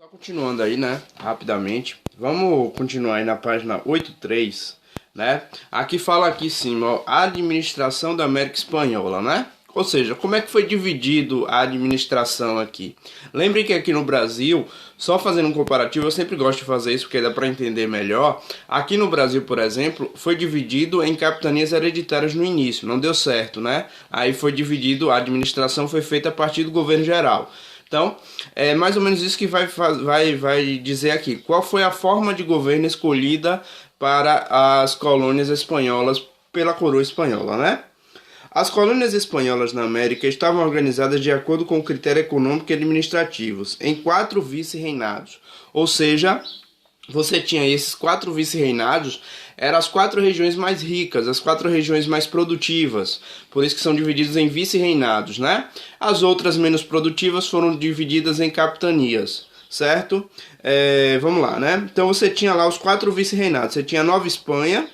Só continuando aí, né, rapidamente, vamos continuar aí na página 83, né, aqui fala aqui em cima, ó, a administração da América Espanhola, né, ou seja, como é que foi dividido a administração aqui. Lembre que aqui no Brasil, só fazendo um comparativo, eu sempre gosto de fazer isso porque dá para entender melhor. Aqui no Brasil, por exemplo, foi dividido em capitanias hereditárias no início, não deu certo, né, aí foi dividido, a administração foi feita a partir do governo geral. Então, é mais ou menos isso que vai dizer aqui. Qual foi a forma de governo escolhida para as colônias espanholas pela coroa espanhola, né? As colônias espanholas na América estavam organizadas de acordo com o critério econômico e administrativos, em 4 vice-reinados. Ou seja, você tinha esses 4 vice-reinados, eram as 4 regiões mais ricas, as 4 regiões mais produtivas, por isso que são divididos em vice-reinados, né? As outras menos produtivas foram divididas em capitanias, certo? Vamos lá, né? Então você tinha lá os 4 vice-reinados, você tinha Nova Espanha,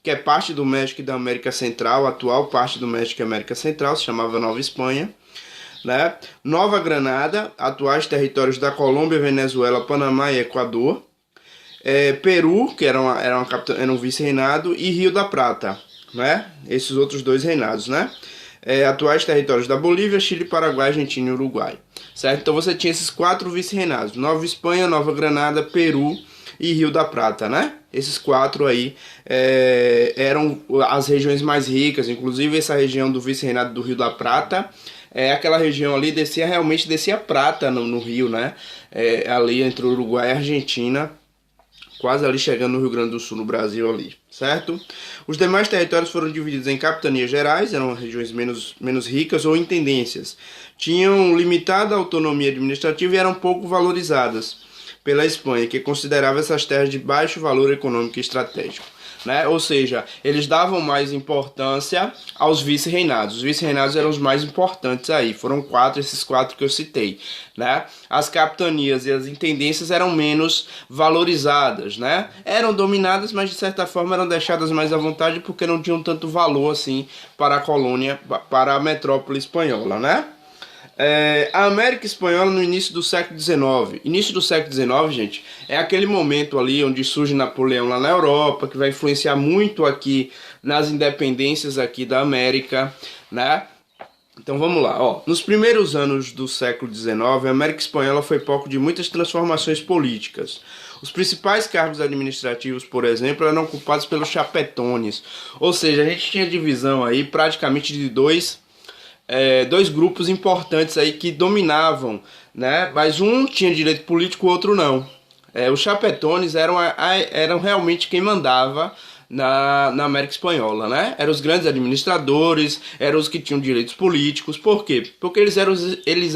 que é parte do México e da América Central, atual parte do México e América Central, se chamava Nova Espanha, né? Nova Granada, atuais territórios da Colômbia, Venezuela, Panamá e Equador, Peru, que era um vice-reinado, e Rio da Prata, né? Esses outros 2 reinados, né? Atuais territórios da Bolívia, Chile, Paraguai, Argentina e Uruguai, certo? Então você tinha esses 4 vice-reinados: Nova Espanha, Nova Granada, Peru e Rio da Prata, né? Esses 4 aí eram as regiões mais ricas, inclusive essa região do vice-reinado do Rio da Prata, aquela região ali realmente descia prata no rio, né? Ali entre o Uruguai e a Argentina, quase ali chegando no Rio Grande do Sul, no Brasil ali, certo? Os demais territórios foram divididos em capitanias gerais, eram regiões menos ricas, ou intendências. Tinham limitada autonomia administrativa e eram pouco valorizadas pela Espanha, que considerava essas terras de baixo valor econômico e estratégico, né? Ou seja, eles davam mais importância aos vice-reinados. Os vice-reinados eram os mais importantes aí, foram 4, esses 4 que eu citei, né? As capitanias e as intendências eram menos valorizadas, né? Eram dominadas, mas de certa forma eram deixadas mais à vontade porque não tinham tanto valor assim para a colônia, para a metrópole espanhola, né? A América Espanhola no início do século XIX. Início do século XIX, gente, é aquele momento ali onde surge Napoleão lá na Europa, que vai influenciar muito aqui nas independências aqui da América, né? Então vamos lá, ó. Nos primeiros anos do século XIX, a América Espanhola foi palco de muitas transformações políticas. Os principais cargos administrativos, por exemplo, eram ocupados pelos chapetones, ou seja, a gente tinha divisão aí praticamente de dois grupos importantes aí que dominavam, né? Mas um tinha direito político, o outro não. Os chapetones eram realmente quem mandava na América Espanhola, né? Eram os grandes administradores, eram os que tinham direitos políticos. Por quê? Porque eles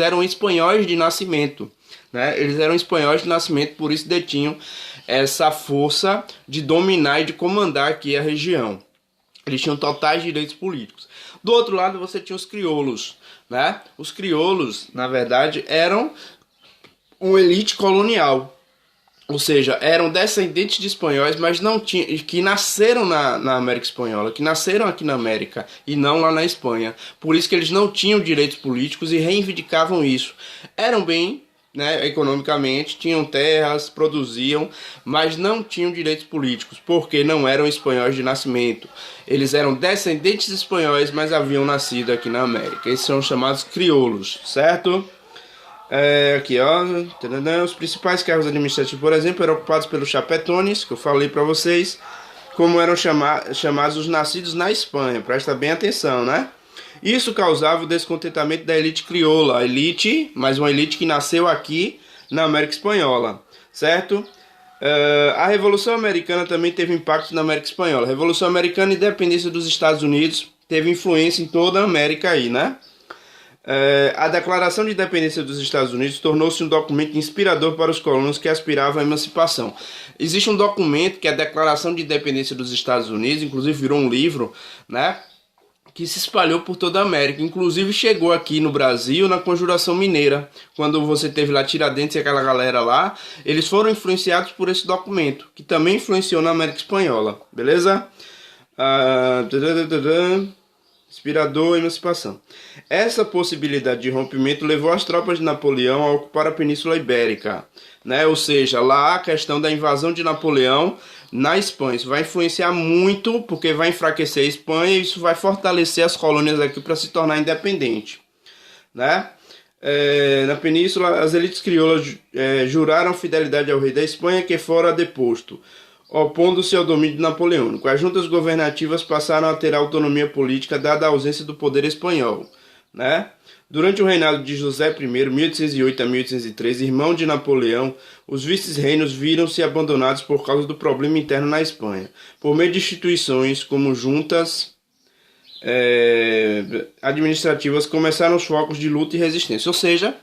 eram espanhóis de nascimento, né? Eles eram espanhóis de nascimento, por isso detinham essa força de dominar e de comandar aqui a região. Eles tinham totais direitos políticos. Do outro lado você tinha os crioulos, né? Os crioulos, na verdade, eram uma elite colonial. Ou seja, eram descendentes de espanhóis, mas não tinham, que nasceram na América Espanhola, que nasceram aqui na América e não lá na Espanha. Por isso que eles não tinham direitos políticos e reivindicavam isso. Eram bem, né, economicamente, tinham terras, produziam, mas não tinham direitos políticos, porque não eram espanhóis de nascimento. Eles eram descendentes espanhóis, mas haviam nascido aqui na América. Esses são chamados crioulos, certo? Aqui, ó, os principais cargos administrativos, por exemplo, eram ocupados pelos chapetones, que eu falei para vocês, como eram chamados os nascidos na Espanha. Presta bem atenção, né? Isso causava o descontentamento da elite crioula, mas uma elite que nasceu aqui na América Espanhola, certo? A Revolução Americana também teve impacto na América Espanhola. A Revolução Americana e a independência dos Estados Unidos teve influência em toda a América aí, né? A Declaração de Independência dos Estados Unidos tornou-se um documento inspirador para os colonos que aspiravam à emancipação. Existe um documento que é a Declaração de Independência dos Estados Unidos, inclusive virou um livro, né, que se espalhou por toda a América, inclusive chegou aqui no Brasil na Conjuração Mineira, quando você teve lá Tiradentes e aquela galera lá, eles foram influenciados por esse documento, que também influenciou na América Espanhola, beleza? Inspirador, emancipação. Essa possibilidade de rompimento levou as tropas de Napoleão a ocupar a Península Ibérica, né? Ou seja, lá a questão da invasão de Napoleão na Espanha. Isso vai influenciar muito, porque vai enfraquecer a Espanha e isso vai fortalecer as colônias aqui para se tornar independente, né? Na Península, as elites crioulas juraram fidelidade ao rei da Espanha, que fora deposto, opondo-se ao domínio napoleônico. As juntas governativas passaram a ter autonomia política dada a ausência do poder espanhol, né? Durante o reinado de José I, 1808 a 1813, irmão de Napoleão, os vice-reinos viram-se abandonados por causa do problema interno na Espanha, por meio de instituições como juntas administrativas começaram os focos de luta e resistência. Ou seja,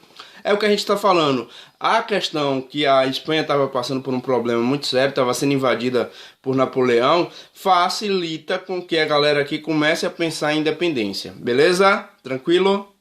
é o que a gente está falando. A questão que a Espanha estava passando por um problema muito sério, estava sendo invadida por Napoleão, facilita com que a galera aqui comece a pensar em independência. Beleza? Tranquilo?